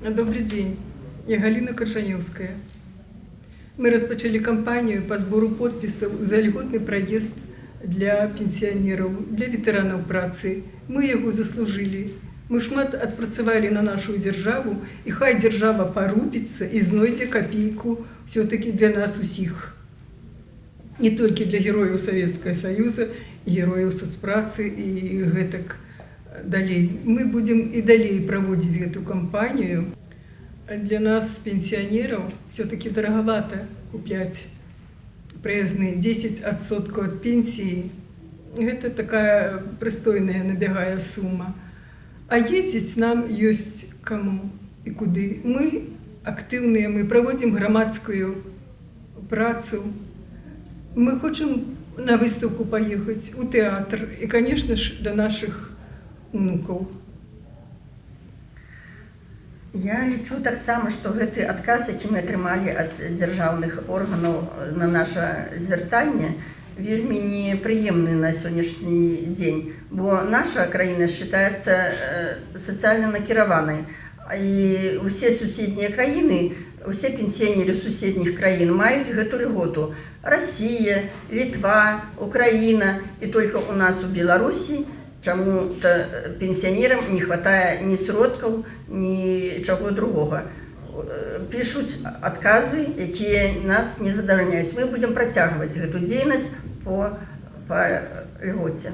Добрый день, я Галина Коржаневская. Мы распачалі кампанию по сбору подписей за льготный проезд для пенсионеров, для ветеранов працы. Мы его заслужили. Мы шмат адпрацавалі на нашу державу, и хай держава порупится и знойдзе копейку все-таки для нас усіх. Не только для героев Советского Союза, и героев соцпрацы и гэтак далей. Мы будем и далей проводить эту кампанию. Для нас, пенсионеров, все-таки дороговато куплять проездные 10% от пенсии. Это такая пристойная набегая сумма. А ездить нам есть кому и куды. Мы активные, мы проводим громадскую працу. Мы хотим на выставку поехать, у театр и, конечно же, до наших внуков. Я лічу таксама, што гэты адказ, які мы атрымалі ад дзяржаўных органаў на наша звяртанне, вельмі непрыемны на сённяшні дзень, бо наша краіна считаецца сацыяльна накіраванай, і ўсе суседнія краіны, усе пенсіянеры суседніх краін маюць гэту льготу. Россия, Литва, Украина, и только у нас у Беларуси чаму-то пенсионерам не хватает ни сродкаў, ни чаго другого. Пишут отказы, якія нас не задавальняюць. Мы будем працягваць гэту дзейнасць по льгоце.